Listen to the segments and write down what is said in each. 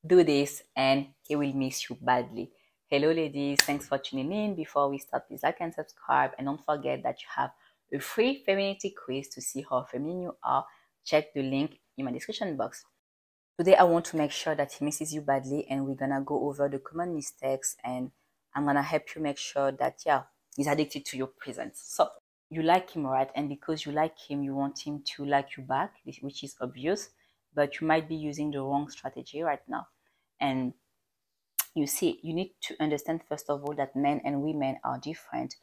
do this and he will miss you badly. Hello ladies, thanks for tuning in. Before we start, please like and subscribe, and don't forget that you have a free femininity quiz to see how feminine you are. Check the link in my description box. Today I want to make sure that he misses you badly, and we're gonna go over the common mistakes, and I'm gonna help you make sure that he's addicted to your presence. So you like him, right? And because you like him, you want him to like you back, which is obvious, but you might be using the wrong strategy right now. And you see, you need to understand first of all that men and women are different.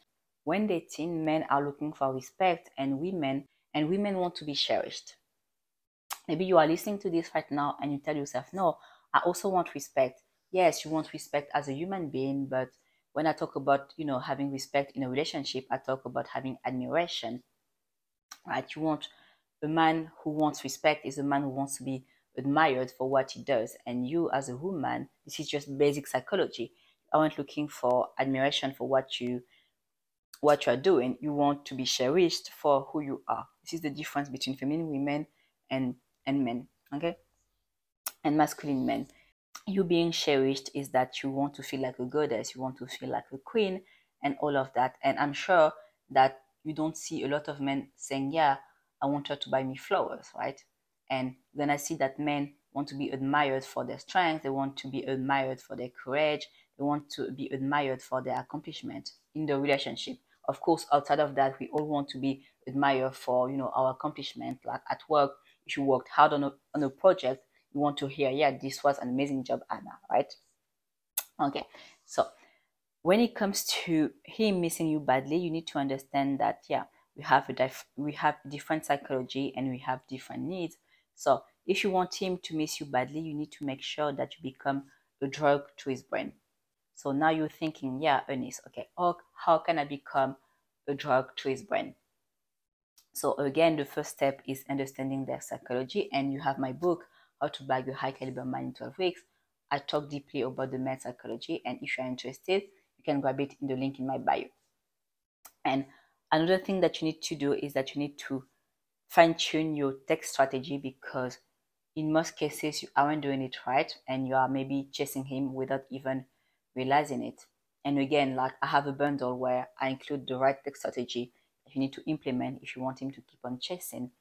When dating, men are looking for respect, and women want to be cherished. Maybe you are listening to this right now and you tell yourself, no, I also want respect. Yes, you want respect as a human being, but when I talk about, having respect in a relationship, I talk about having admiration, right? You want a man who wants respect is a man who wants to be admired for what he does. And you as a woman, this is just basic psychology. You aren't looking for admiration for what you are doing. You want to be cherished for who you are. This is the difference between feminine women and men, okay, and masculine men. You being cherished is that you want to feel like a goddess, you want to feel like a queen, and all of that. And I'm sure that you don't see a lot of men saying, yeah, I want her to buy me flowers, right? And then I see that men want to be admired for their strength, they want to be admired for their courage, they want to be admired for their accomplishment in the relationship. Of course, outside of that, we all want to be admired for, our accomplishment. Like at work, if you worked hard on a project, you want to hear, yeah, this was an amazing job, Anna, right? Okay, so when it comes to him missing you badly, you need to understand that, yeah, we have different psychology and we have different needs. So if you want him to miss you badly, you need to make sure that you become a drug to his brain. So now you're thinking, yeah, Eunice, okay, how can I become a drug to his brain? So again, the first step is understanding their psychology, and you have my book, How to Bag a High Caliber Man in 12 Weeks. I talk deeply about the men's psychology, and if you're interested, you can grab it in the link in my bio. And another thing that you need to do is that you need to fine-tune your text strategy, because in most cases you aren't doing it right, and you are maybe chasing him without even realizing it. And again, like I have a bundle where I include the right text strategy that you need to implement if you want him to keep on chasing.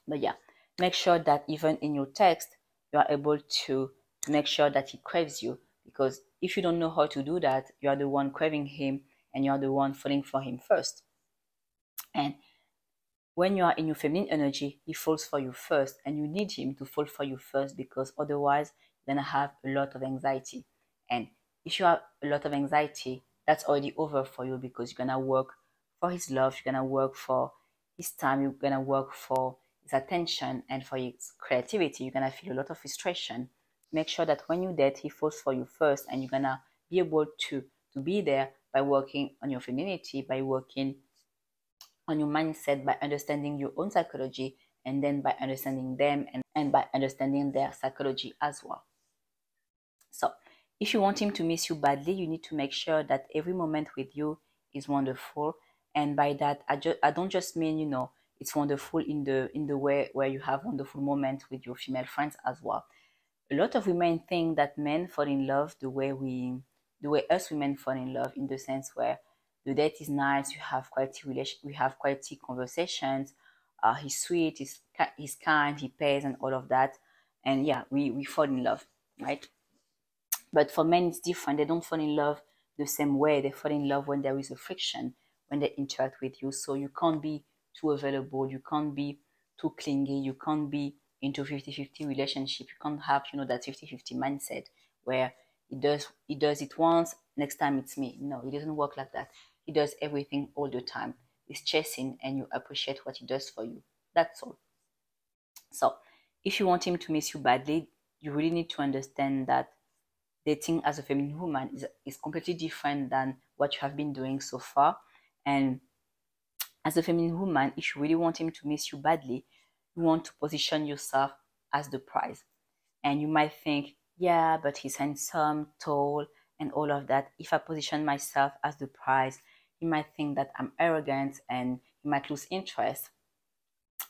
But yeah, make sure that even in your text, you are able to make sure that he craves you, because if you don't know how to do that, you are the one craving him and you are the one falling for him first. And when you are in your feminine energy, he falls for you first, and you need him to fall for you first, because otherwise you're gonna have a lot of anxiety. And if you have a lot of anxiety, that's already over for you, because you're gonna work for his love, you're gonna work for his time, you're gonna work for his attention and for his creativity. You're gonna feel a lot of frustration. Make sure that when you date, he falls for you first, and you're gonna be able to be there by working on your femininity, by working on your mindset, by understanding your own psychology, and then by understanding them, and by understanding their psychology as well. So if you want him to miss you badly, you need to make sure that every moment with you is wonderful. And by that, I don't just mean, it's wonderful in the way where you have wonderful moments with your female friends as well. A lot of women think that men fall in love the way us women fall in love, in the sense where the date is nice, we have quality conversations, he's sweet, he's kind, he pays, and all of that, and yeah, we fall in love, right? But for men, it's different. They don't fall in love the same way. They fall in love when there is a friction, when they interact with you. So you can't be too available. You can't be too clingy. You can't be into 50-50 relationship. You can't have, that 50-50 mindset where he does it once, next time it's me. No, it doesn't work like that. He does everything all the time. He's chasing, and you appreciate what he does for you. That's all. So if you want him to miss you badly, you really need to understand that dating as a feminine woman is completely different than what you have been doing so far. And as a feminine woman, if you really want him to miss you badly, you want to position yourself as the prize. And you might think, yeah, but he's handsome, tall, and all of that. If I position myself as the prize, he might think that I'm arrogant and he might lose interest.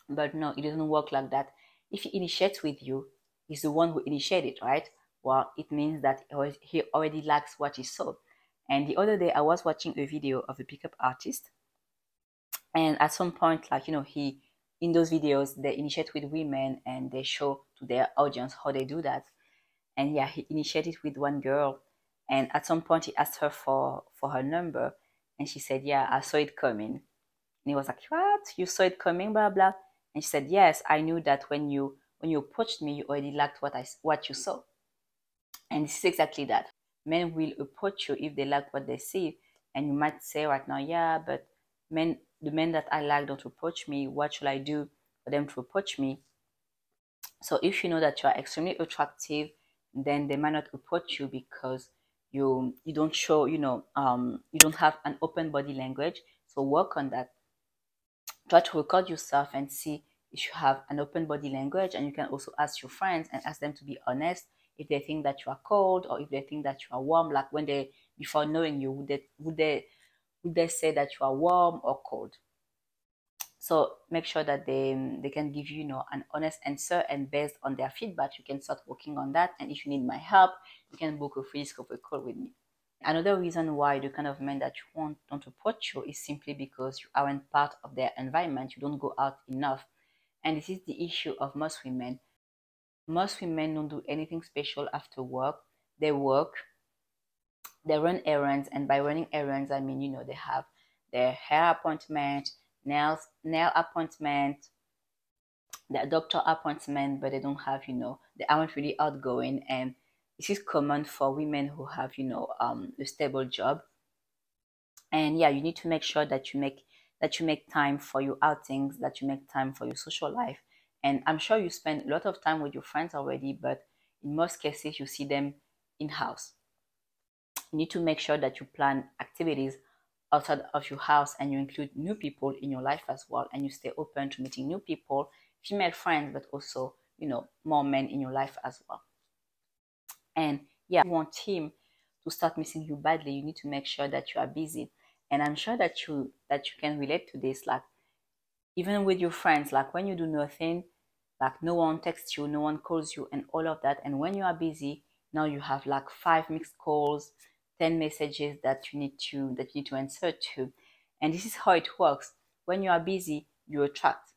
But no, it doesn't work like that. If he initiates with you, he's the one who initiated, right? well, it means that he already likes what he saw. And the other day, I was watching a video of a pickup artist, and at some point, like, he, in those videos, they initiate with women and they show to their audience how they do that. And yeah, he initiated with one girl, and at some point he asked her for her number, and she said, yeah, I saw it coming. And he was like, what, you saw it coming, blah blah. And she said, yes, I knew that when you approached me, you already liked what you saw. And this is exactly that. Men will approach you if they like what they see. And you might say right now, yeah, but the men that I like don't approach me. What should I do for them to approach me? So if you know that you are extremely attractive, then they might not approach you because you don't show, you don't have an open body language. So work on that. Try to record yourself and see if you have an open body language. And you can also ask your friends and ask them to be honest if they think that you are cold or if they think that you are warm. Like when they, before knowing you, would they say that you are warm or cold? So make sure that they can give you, an honest answer, and based on their feedback, you can start working on that. And if you need my help, you can book a free discovery call with me. Another reason why the kind of men that you want don't approach you is simply because you aren't part of their environment. You don't go out enough. And this is the issue of most women. Most women don't do anything special after work. They work, they run errands, and by running errands, I mean, they have their hair appointment, nail appointment, their doctor appointment, but they don't have, they aren't really outgoing. And this is common for women who have, a stable job. And yeah, you need to make sure that you make time for your outings, that you make time for your social life. And I'm sure you spend a lot of time with your friends already, but in most cases, you see them in house. You need to make sure that you plan activities outside of your house, and you include new people in your life as well, and you stay open to meeting new people, female friends, but also, more men in your life as well. And yeah, if you want him to start missing you badly, you need to make sure that you are busy. And I'm sure that you can relate to this. Like, even with your friends, like when you do nothing, like no one texts you, no one calls you, and all of that. And when you are busy, now you have like 5 missed calls, 10 messages that you need to answer to. And this is how it works. When you are busy, you attract,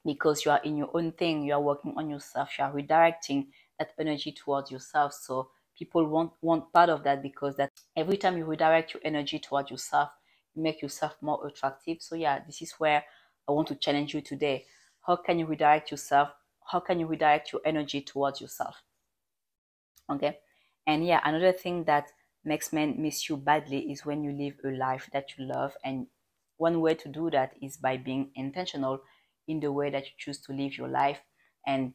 because you are in your own thing, you are working on yourself, you are redirecting that energy towards yourself. So people want part of that, because that every time you redirect your energy towards yourself, you make yourself more attractive. So yeah, this is where I want to challenge you today. How can you redirect yourself? How can you redirect your energy towards yourself? Okay. And yeah, another thing that makes men miss you badly is when you live a life that you love. And one way to do that is by being intentional in the way that you choose to live your life. And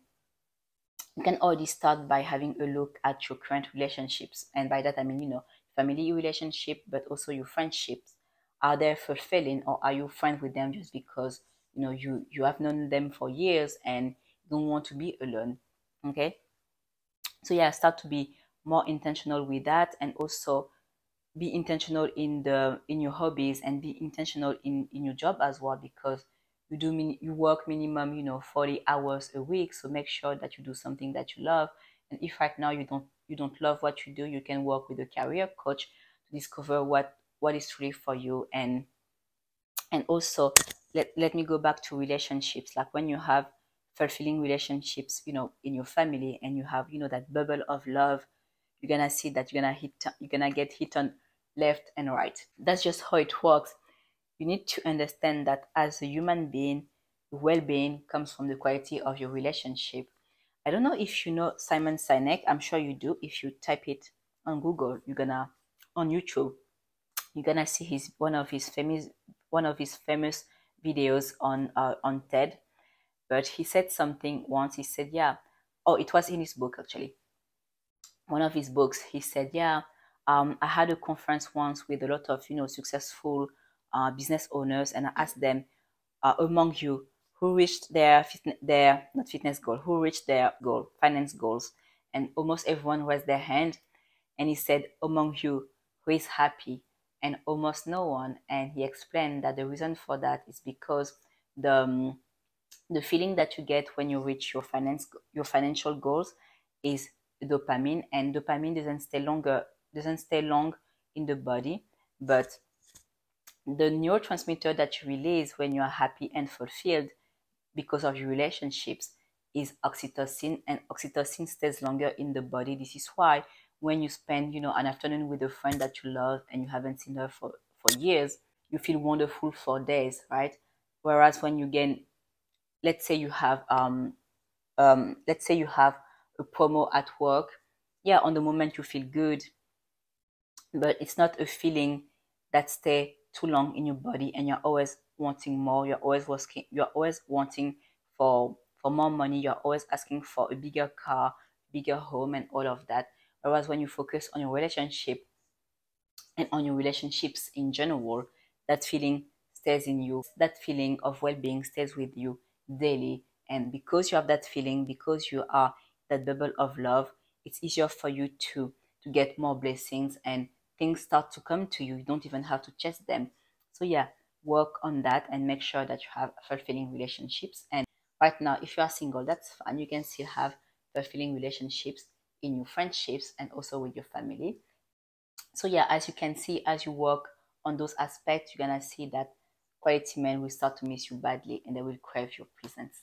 you can already start by having a look at your current relationships. And by that, I mean, family relationship, but also your friendships. Are they fulfilling, or are you friends with them just because, you have known them for years and don't want to be alone? Okay. So yeah, start to be more intentional with that, and also be intentional in your hobbies, and be intentional in your job as well, because you work minimum 40 hours a week. So make sure that you do something that you love. And if right now you don't love what you do, you can work with a career coach to discover what is really for you. And also, let me go back to relationships. Like when you have fulfilling relationships, in your family, and you have, that bubble of love, you're gonna see that you're gonna get hit on left and right. That's just how it works. You need to understand that as a human being, well-being comes from the quality of your relationship. I don't know if you know Simon Sinek. I'm sure you do. If you type it on Google, on YouTube, you're gonna see one of his famous videos on TED. But he said something once. He said, yeah, oh, it was in his book actually. One of his books, he said, yeah, I had a conference once with a lot of successful business owners, and I asked them, among you, who reached their not fitness goal, who reached their finance goals, and almost everyone raised their hand. And he said, among you, who is happy? And almost no one. And he explained that the reason for that is because the feeling that you get when you reach your financial goals is dopamine, and dopamine doesn't stay long in the body, but the neurotransmitter that you release when you are happy and fulfilled because of your relationships is oxytocin, and oxytocin stays longer in the body. This is why when you spend, an afternoon with a friend that you love and you haven't seen her for years, you feel wonderful for days, right? Whereas when you gain, let's say you have let's say you have a promo at work, yeah, on the moment you feel good, but it's not a feeling that stay too long in your body, and you're always wanting more. You're always wanting for more money. You're always asking for a bigger car, bigger home, and all of that. Whereas when you focus on your relationship and on your relationships in general, that feeling stays in you. That feeling of well-being stays with you daily. And because you have that feeling, because you are that bubble of love, it's easier for you to get more blessings, and things start to come to you. You don't even have to chase them. So yeah, work on that and make sure that you have fulfilling relationships. And right now, if you are single, that's fine. You can still have fulfilling relationships in your friendships and also with your family. So yeah, as you can see, as you work on those aspects, you're gonna see that quality men will start to miss you badly and they will crave your presence.